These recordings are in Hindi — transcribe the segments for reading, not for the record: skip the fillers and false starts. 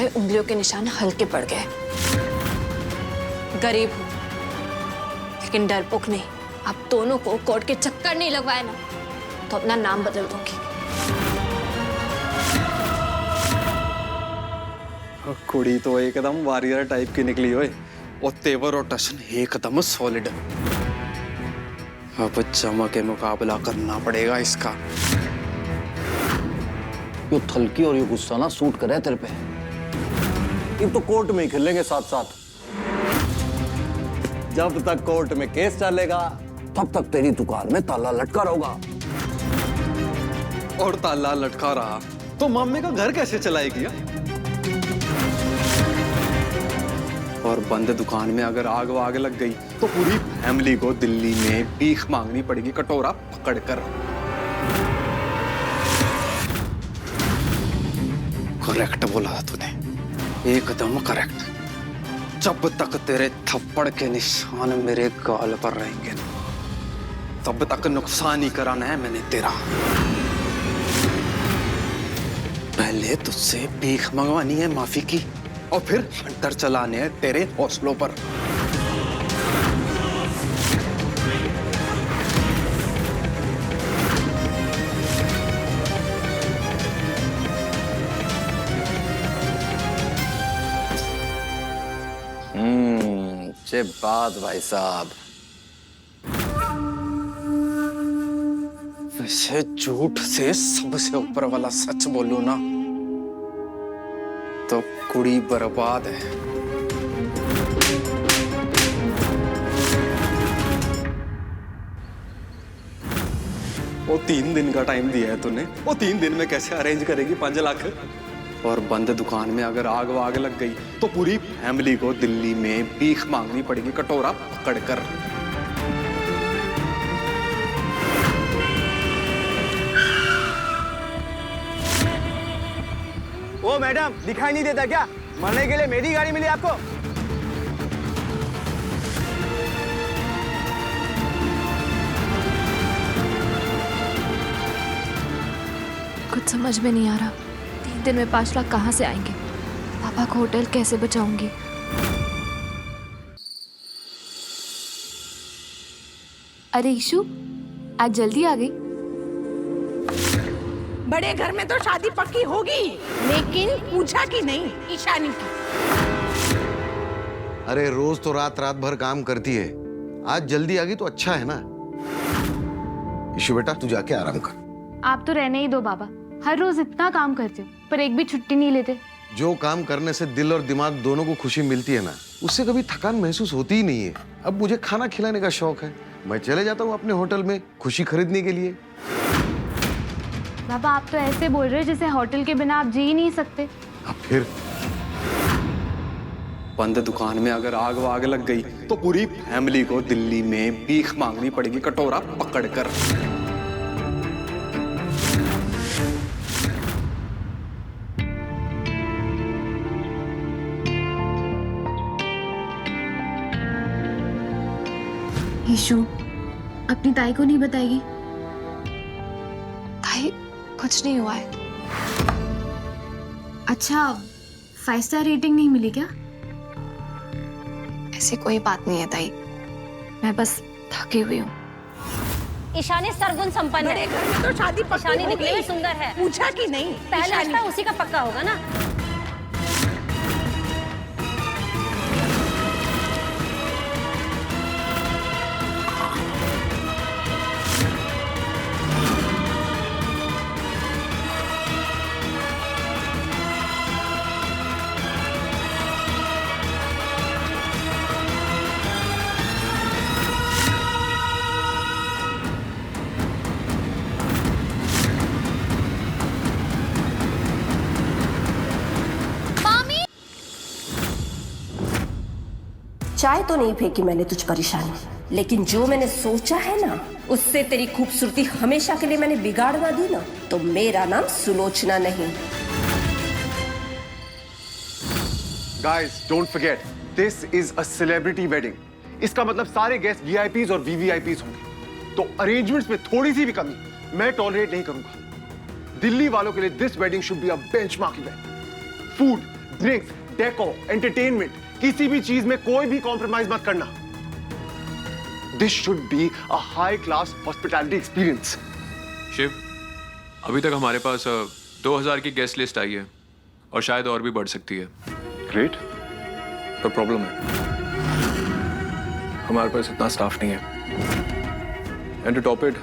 भाई उंगलियों के निशान हल्के पड़ गए। गरीब हूं लेकिन डरपोक नहीं। आप दोनों को कोर्ट के चक्कर नहीं लगवाए ना तो अपना नाम बदल दूंगी। कुड़ी तो एकदम वॉरियर टाइप की निकली होए और तेवर और टशन एकदम सॉलिड। अब जमा के मुकाबला करना पड़ेगा इसका। ये थलकी और ये गुस्सा ना सूट करे तेरे पे। ये तो कोर्ट में ही खेलेंगे साथ साथ। जब तक कोर्ट में केस चलेगा तब तक तेरी दुकान में ताला लटका रहेगा। और ताला लटका रहा तो मम्मी का घर कैसे चलाएगी? और बंद दुकान में अगर आग वाग लग गई तो पूरी फैमिली को दिल्ली में भीख मांगनी पड़ेगी कटोरा पकड़कर। करेक्ट बोला था तूने, एकदम करेक्ट। जब तक तेरे थप्पड़ के निशान मेरे गाल पर रहेंगे तब तक नुकसान ही कराना है मैंने तेरा। पहले तुझसे भीख मंगवानी है माफी की और फिर हंटर चलाने हैं तेरे हौसलों पर। ये बात भाई साहब। वैसे झूठ से सबसे ऊपर वाला सच बोलूं ना तो कुड़ी बर्बाद है। वो 3 दिन का टाइम दिया है तूने, वो 3 दिन में कैसे अरेंज करेगी 5 लाख? और बंद दुकान में अगर आग वाग लग गई तो पूरी फैमिली को दिल्ली में भीख मांगनी पड़ेगी कटोरा पकड़कर। ओ मैडम, दिखाई नहीं देता क्या? मरने के लिए मेरी गाड़ी मिली आपको? कुछ समझ में नहीं आ रहा। 3 दिन में 5 लाख कहाँ से आएंगे? पापा को होटल कैसे बचाऊंगी? अरे ईशु, आज जल्दी आ गई। बड़े घर में तो शादी पक्की होगी, लेकिन पूछा कि नहीं ईशानी की। अरे रोज तो रात रात भर काम करती है, आज जल्दी आ गई तो अच्छा है ना। ईशु बेटा तू जाके आराम कर। आप तो रहने ही दो बाबा, हर रोज इतना काम करते हो पर एक भी छुट्टी नहीं लेते। जो काम करने से दिल और दिमाग दोनों को खुशी मिलती है ना, उससे कभी थकान महसूस होती ही नहीं है। अब मुझे खाना खिलाने का शौक है, मैं चले जाता हूँ अपने होटल में खुशी खरीदने के लिए। बाबा आप तो ऐसे बोल रहे हो जैसे होटल के बिना आप जी ही नहीं सकते। अब फिर बंद दुकान में अगर आग वाग लग गई तो पूरी फैमिली को दिल्ली में भीख मांगनी पड़ेगी कटोरा पकड़कर। ईशु, अपनी ताई को नहीं बताएगी? ताई कुछ नहीं हुआ है। अच्छा, 5 स्टार रेटिंग नहीं मिली क्या? ऐसी कोई बात नहीं है ताई, मैं बस थकी हुई हूँ। ईशानी सर्वगुण संपन्न है। बड़े घर में तो शादी पक्की ईशानी होगी। दिखने में सुंदर है। पूछा कि नहीं पहला ईशानी रिश्ता उसी का पक्का होगा ना। चाय तो नहीं फेंकी मैंने तुझ पर ईशानी, लेकिन जो मैंने सोचा है ना उससे तेरी खूबसूरती हमेशा के लिए मैंने बिगाड़वा दी ना, तो मेरा नाम सुलोचना नहीं। Guys, don't forget, this is a celebrity wedding. इसका मतलब सारे गेस्ट VIPs और VVIPs होंगे, तो अरेंजमेंट्स में थोड़ी सी भी कमी मैं टॉलरेट नहीं करूंगा। दिल्ली वालों के लिए this wedding should be a benchmark event. Food, drinks, deco, entertainment, किसी भी चीज में कोई भी कॉम्प्रोमाइज मत करना। This should be a high class hospitality experience. Shiv, अभी तक हमारे पास 2000 की गेस्ट लिस्ट आई है और शायद और भी बढ़ सकती है। ग्रेट। पर प्रॉब्लम है, हमारे पास इतना स्टाफ नहीं है। एंड टू टॉप इट,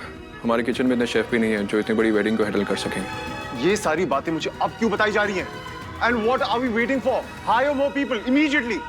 हमारे किचन में इतने शेफ भी नहीं है जो इतनी बड़ी वेडिंग को हैंडल कर सकेंगे। ये सारी बातें मुझे अब क्यों बताई जा रही हैं? And what are we waiting for? Hire more people immediately.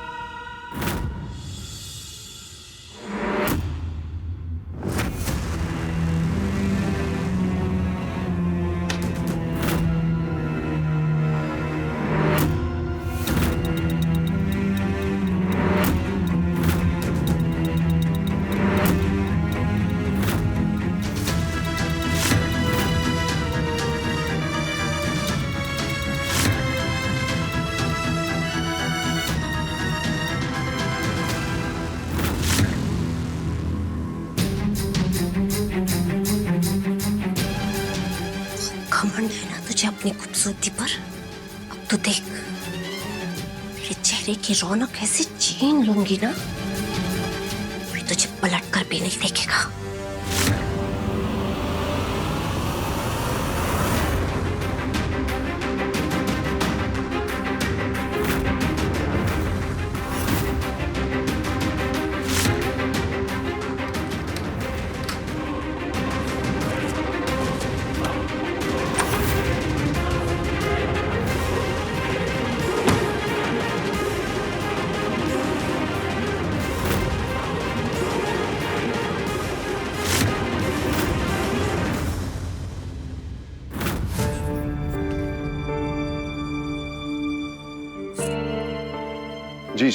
घमंड है ना तुझे अपनी खूबसूरती पर? अब तो देख, मेरे चेहरे की रौनक ऐसे छीन लूंगी ना, कोई तुझे पलट कर भी नहीं देखेगा। जी,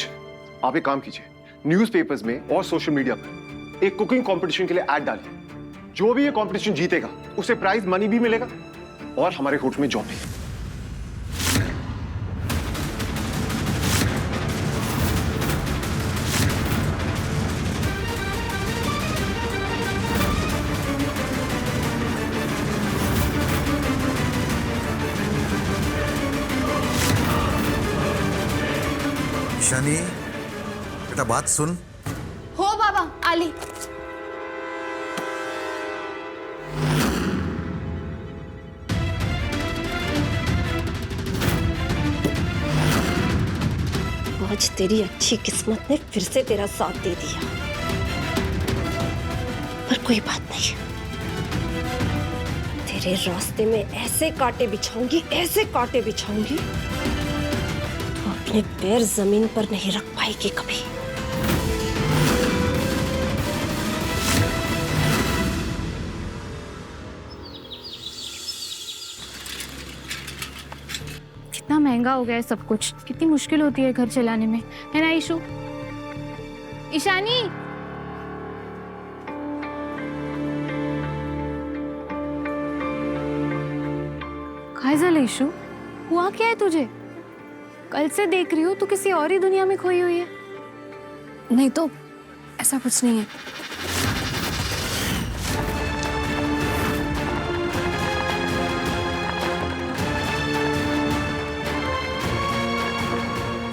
आप एक काम कीजिए, न्यूज़पेपर्स में और सोशल मीडिया पर एक कुकिंग कंपटीशन के लिए ऐड डालिए। जो भी ये कंपटीशन जीतेगा उसे प्राइज मनी भी मिलेगा और हमारे होटल में जॉब भी। शनि, बेटा बात सुन। हो बाबा, आली। आज तेरी अच्छी किस्मत ने फिर से तेरा साथ दे दिया, पर कोई बात नहीं। तेरे रास्ते में ऐसे कांटे बिछाऊंगी, ऐसे कांटे बिछाऊंगी, तो अपने पैर जमीन पर नहीं रख पाएगी कभी। कितना महंगा हो गया है सब कुछ, कितनी मुश्किल होती है घर चलाने में, है ना ईशु? ईशानी, काय झालं ईशु? हुआ क्या है तुझे? कल से देख रही हूँ तू किसी और ही दुनिया में खोई हुई है। नहीं तो ऐसा कुछ नहीं है।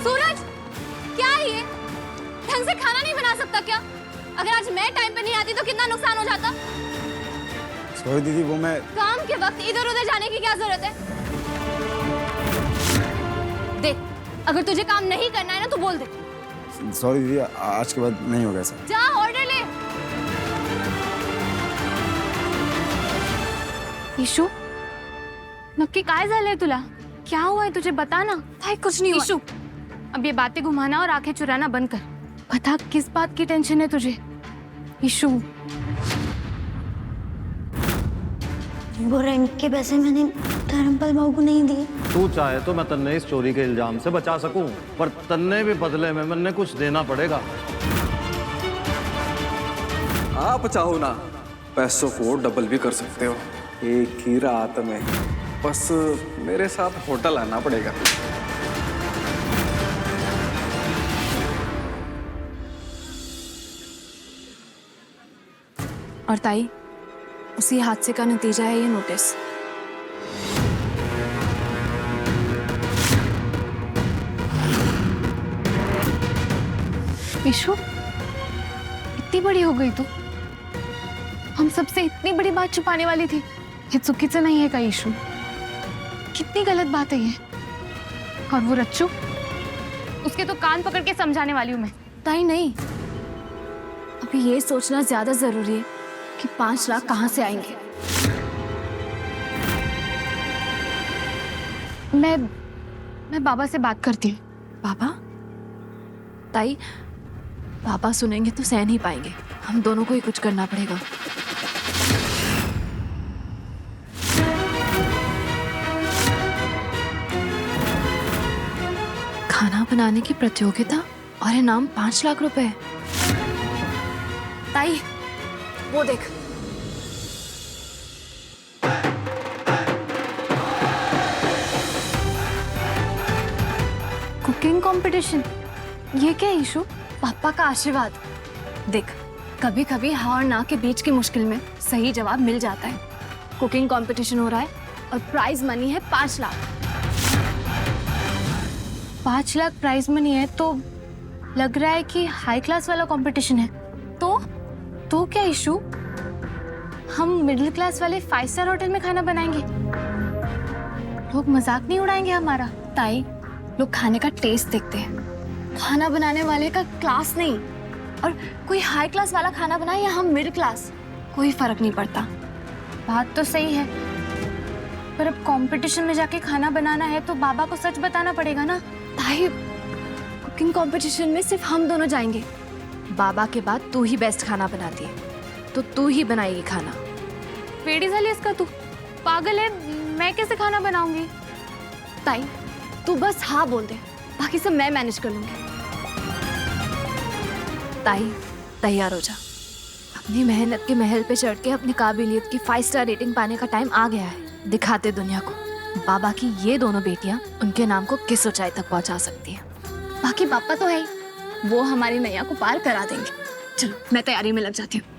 सूरज, क्या है ये? ढंग से खाना नहीं बना सकता क्या? अगर आज मैं टाइम पे नहीं आती तो कितना नुकसान हो जाता। सॉरी दीदी, वो मैं काम के वक्त इधर उधर जाने की क्या जरूरत है? देख, अगर तुझे काम नहीं करना है ना तो बोल दे। सॉरी दीदी, आज के बाद नहीं होगा ऐसा। जा ऑर्डर ले। ईशु, नक्की काय झालंय तुला? क्या हुआ है तुझे, बता ना। भाई कुछ नहीं हुआ। ईशु, अब ये बातें घुमाना और आंखें चुराना बंद कर। बता किस बात की टेंशन है तुझे? ईशु, वो रेंट के पैसे मैंने धर्मपाल भाऊ को नहीं दिए। तू चाहे तो मैं तन्ने इस चोरी के इल्जाम से बचा सकूं, पर तन्ने भी बदले में मैंने कुछ देना पड़ेगा। आप चाहो ना पैसों को डबल भी कर सकते हो एक ही रात में, बस मेरे साथ होटल आना पड़ेगा। और ताई, उसी हादसे का नतीजा है ये नोटिस। ईशु, इतनी बड़ी हो गई तू? हम सबसे इतनी बड़ी बात छुपाने वाली थी। ये चुकीचं नहीं है का ईशु? कितनी गलत बात है ये। और वो रच्चू, उसके तो कान पकड़ के समझाने वाली हूँ मैं। ताई नहीं, अभी ये सोचना ज्यादा जरूरी है कि 5 लाख कहाँ से आएंगे। मैं बाबा से बात करती हूँ। पापा? ताई, पापा सुनेंगे तो सह नहीं पाएंगे। हम दोनों को ही कुछ करना पड़ेगा। खाना बनाने की प्रतियोगिता और इनाम 5 लाख रुपए। ताई, वो देख। कुकिंग कंपटीशन, ये क्या है ईशु? पापा का आशीर्वाद। देख, कभी कभी हाँ और ना के बीच की मुश्किल में सही जवाब मिल जाता है। कुकिंग कंपटीशन हो रहा है और प्राइज मनी है 5 लाख। 5 लाख प्राइज मनी है तो लग रहा है कि हाई क्लास वाला कंपटीशन है। तो क्या ईशु? हम मिडिल क्लास वाले 5 स्टार होटल में खाना बनाएंगे? लोग मजाक नहीं उड़ाएंगे हमारा? ताई, लोग खाने का टेस्ट देखते हैं, खाना बनाने वाले का क्लास नहीं। और कोई हाई क्लास वाला खाना बनाए या हम मिडिल क्लास, कोई फर्क नहीं पड़ता। बात तो सही है, पर अब कंपटीशन में जाके खाना बनाना है तो बाबा को सच बताना पड़ेगा ना। ताई, कुकिंग कंपटीशन में सिर्फ हम दोनों जाएंगे। बाबा के बाद तू ही बेस्ट खाना बनाती है, तो तू ही बनाएगी खाना। पेड़ी झाली इसका तू? पागल है, मैं कैसे खाना बनाऊंगी? ताई, तू बस हाँ बोल दे, बाकी सब मैं मैनेज कर लूंगी। ताई, तैयार हो जा। अपनी मेहनत के महल पे चढ़ के अपनी काबिलियत की 5 स्टार रेटिंग पाने का टाइम आ गया है। दिखाते दुनिया को बाबा की ये दोनों बेटियां उनके नाम को किस ऊंचाई तक पहुंचा सकती हैं। बाकी पापा तो है ही, वो हमारी नैया को पार करा देंगे। चलो, मैं तैयारी में लग जाती हूँ।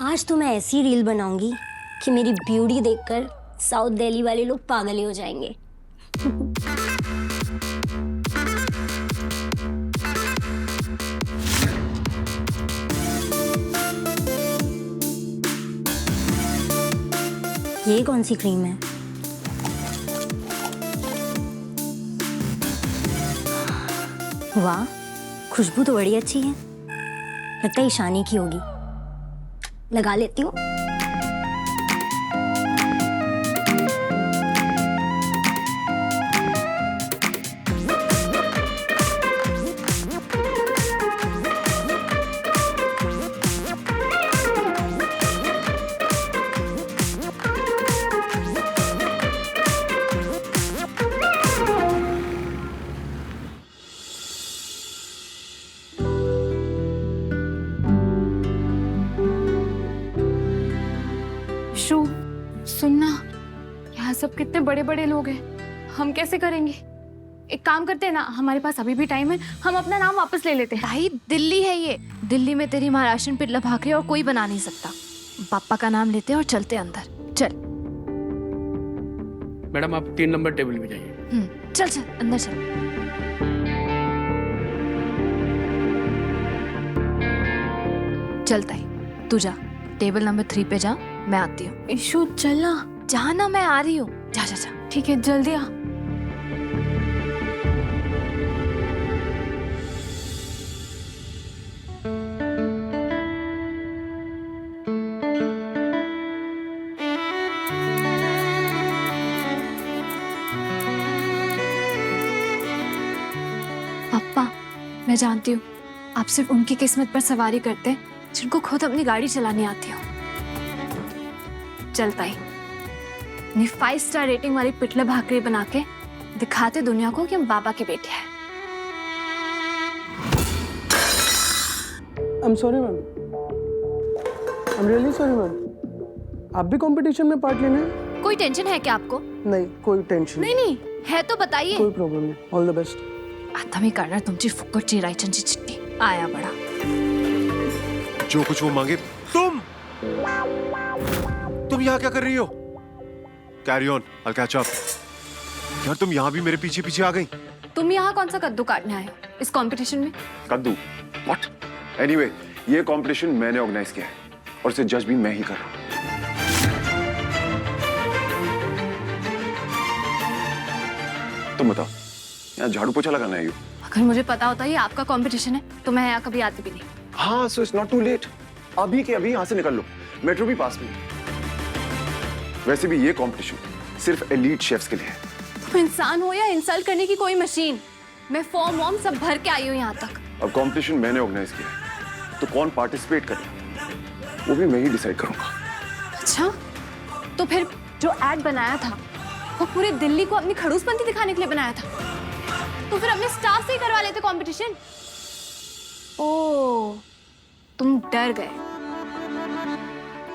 आज तो मैं ऐसी रील बनाऊंगी कि मेरी ब्यूटी देखकर साउथ दिल्ली वाले लोग पागल ही हो जाएंगे। ये कौन सी क्रीम है? वाह, खुशबू तो बड़ी अच्छी है। लगता है ईशानी की होगी। लगा लेती हूँ। शू, सुनना, यहाँ सब कितने बड़े बड़े लोग हैं, हम कैसे करेंगे? एक काम करते हैं ना, हमारे पास अभी भी टाइम है, हम अपना नाम वापस ले लेते हैं। भाई, दिल्ली है ये। दिल्ली में तेरी महाराष्ट्र पिटला भाकरी और कोई बना नहीं सकता। पापा का नाम लेते हैं और चलते अंदर। चल मैडम, आप 3 नंबर टेबल पे जाइए। चल चल अंदर चल। चलता है, तू जा, टेबल नंबर 3 पे जा, मैं आती हूँ। ईशु, चलना। जाना, मैं आ रही हूँ। जा जा जा। ठीक है, जल्दी आ। पापा, मैं जानती हूँ आप सिर्फ उनकी किस्मत पर सवारी करते हैं जिनको खुद अपनी गाड़ी चलानी आती हो। चलता ही अपनी 5 स्टार रेटिंग वाली पिटला भाकरी बना के दिखाते दुनिया को कि हम बाबा की बेटी है। I'm sorry ma'am, I'm really sorry ma'am. आप भी कंपटीशन में पार्ट लेने हैं? कोई टेंशन है क्या आपको? नहीं, कोई टेंशन नहीं है तो बताइए। कोई प्रॉब्लम नहीं। All the best. आता मी करणार तुमची फुकटची रायचनची चिट्टी। आया बड़ा। जो कुछ वो मांगे। तुम यहाँ क्या कर रही हो? Carry on, I'll catch up। यार तुम यहाँ भी मेरे पीछे पीछे आ गई। तुम यहाँ कौन सा कद्दू काटने आए हो इस कंपटीशन में? कद्दू? व्हाट? एनीवे, ये कंपटीशन मैंने ऑर्गेनाइज किया है और इसे जज भी मैं ही कर रहा हूँ। तुम बताओ, यहाँ झाड़ू पोछा लगाना है यू? अगर मुझे पता होता ये आपका कंपटीशन है तो मैं यहाँ कभी आती भी नहीं। हाँ, so it's not too late. अभी के अभी यहाँ से निकल लो, मेट्रो भी पास में है। वैसे भी ये कंपटीशन सिर्फ एलीट शेफ्स के लिए है। तुम इंसान हो या इंसल्ट करने की कोई मशीन? मैं फॉर्म वॉर्म सब भर के आई हूँ यहाँ तक। अब कंपटीशन मैंने ऑर्गेनाइज किया है, तो कौन पार्टिसिपेट करे वो भी मैं ही डिसाइड करूंगा। अच्छा, तो फिर जो एड बनाया था वो पूरे दिल्ली को अपनी खड़ूसपंती दिखाने के लिए बनाया था, तो फिर अपने स्टाफ से ही करवा लेते कंपटीशन। ओह, तुम डर गए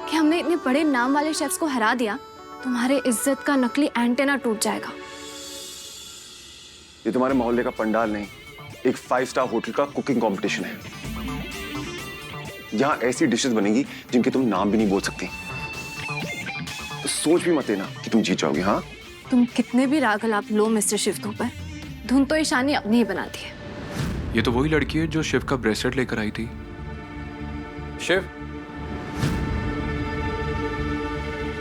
कि हमने इतने बड़े नाम वाले शेफ्स को हरा दिया, तुम्हारे इज्जत का नकली एंटेना टूट जाएगा। ये तुम्हारे मोहल्ले का पंडाल नहीं, एक 5 स्टार होटल का कुकिंग कंपटीशन है। यहाँ ऐसी डिशेस बनेगी जिनके तुम नाम भी नहीं बोल सकती, तो सोच भी मत लेना कि तुम जीत जाओगे। हाँ, तुम कितने भी रागल आप लो मिस्टर शिव पर, धुन तो ईशानी अपनी ही बनाती है। ये तो वही लड़की है जो शिव का ब्रेसलेट लेकर आई थी। शिव,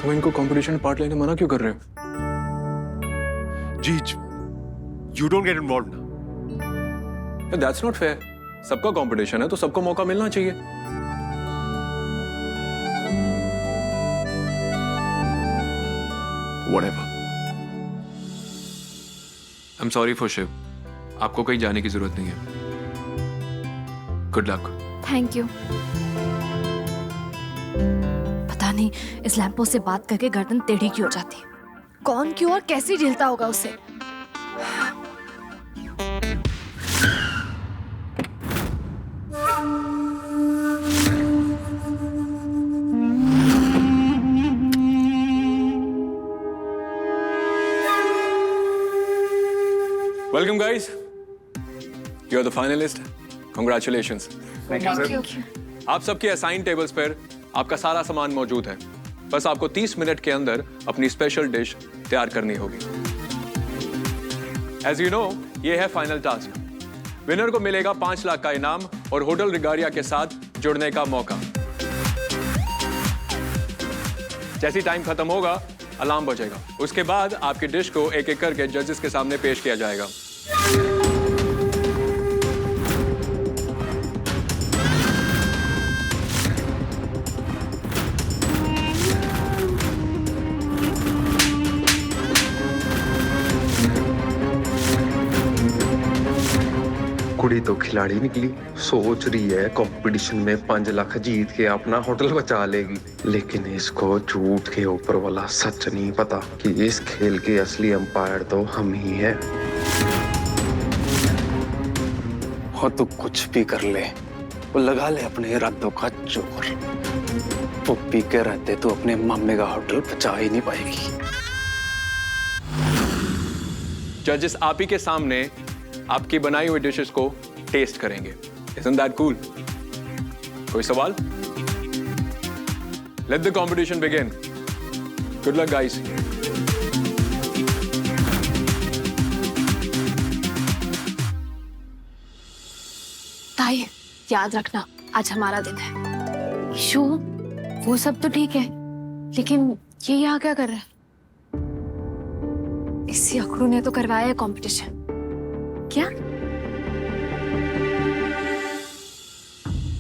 तुम इनको कंपटीशन में पार्ट लेने मना क्यों कर रहे हो? जीत, यू डोंट गेट इन्वॉल्व्ड ना। That's not fair. सबका कंपटीशन है तो सबको मौका मिलना चाहिए। Whatever. I'm sorry for Shiv. आपको कहीं जाने की जरूरत नहीं है। Good luck. Thank you. पता नहीं इस लैंपो से बात करके गर्दन टेढ़ी क्यों हो जाती है। कौन क्यों और कैसे झेलता होगा उसे। Welcome guys. You are the finalist. Congratulations. Thank you, sir. आप सबके असाइन टेबल्स पर आपका सारा सामान मौजूद है। बस आपको 30 मिनट के अंदर अपनी स्पेशल डिश तैयार करनी होगी। As you know, ये है फाइनल टास्क। विनर को मिलेगा 5 लाख का इनाम और होटल रिगारिया के साथ जुड़ने का मौका। जैसी टाइम खत्म होगा, अलार्म बजेगा। उसके बाद आपकी डिश को एक एक करके जजेस के सामने पेश किया जाएगा। कुड़ी तो खिलाड़ी निकली, सोच रही है कंपटीशन में 5 लाख जीत के अपना होटल बचा लेगी, लेकिन इसको झूठ के ऊपर वाला सच नहीं पता कि इस खेल के असली अंपायर तो हम ही हैं। और तू कुछ भी कर ले, वो लगा ले अपने इरादों का जोर, वो पी के रहते तो अपने मामे का होटल बचा ही नहीं पाएगी। जजेस आप ही के सामने आपकी बनाई हुई डिशेस को टेस्ट करेंगे। Isn't that cool? कोई सवाल? Let the competition begin. Good luck, guys. ताई, याद रखना आज हमारा दिन है। ईशु, वो सब तो ठीक है, लेकिन ये यहाँ क्या कर रहा है? इसी अखड़ू ने तो करवाया है कंपटीशन। क्या?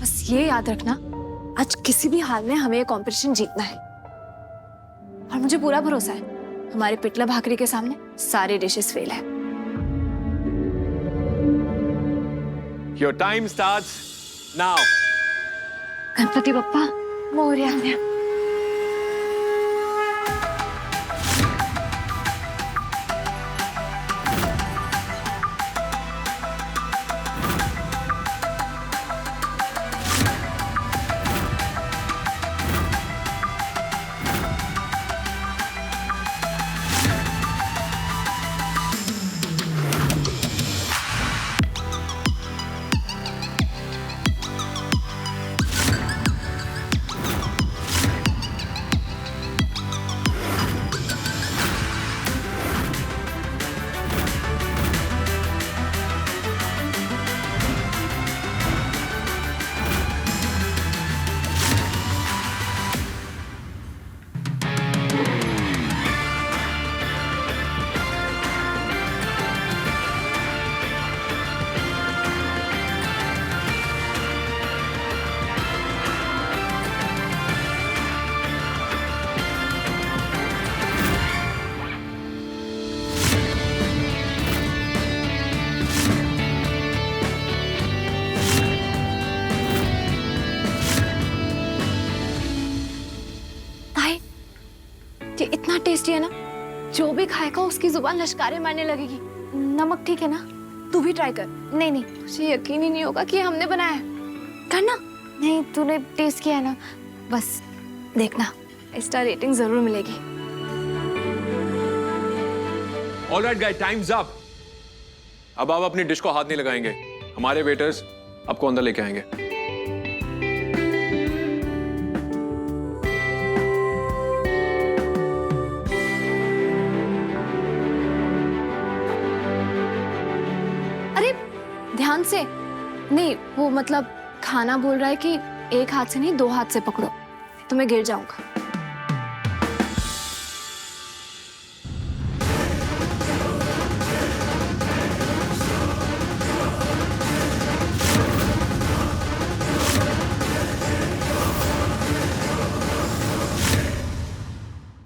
बस ये याद रखना, आज किसी भी हाल में हमें ये कंपटीशन जीतना है। और मुझे पूरा भरोसा है, हमारे पिटला भाकरी के सामने सारे डिशेस फेल है। Your time starts now. Ganpati Bappa Morya. इतना टेस्टी है ना, जो भी खाएगा उसकी जुबान लश्कारे मारने लगेगी। नमक ठीक है ना? तू भी ट्राई कर। नहीं नहीं, तुझे यकीन ही नहीं होगा कि हमने बनाया है। करना। नहीं, तूने टेस्ट किया है ना, बस देखना, स्टार रेटिंग जरूर मिलेगी। Alright guys, times up. अब आप अपनी डिश को हाथ नहीं लगाएंगे, हमारे वेटर्स आपको अंदर लेके आएंगे। अरे ध्यान से नहीं, वो मतलब खाना बोल रहा है कि एक हाथ से नहीं 2 हाथ से पकड़ो, तो मैं गिर जाऊंगा।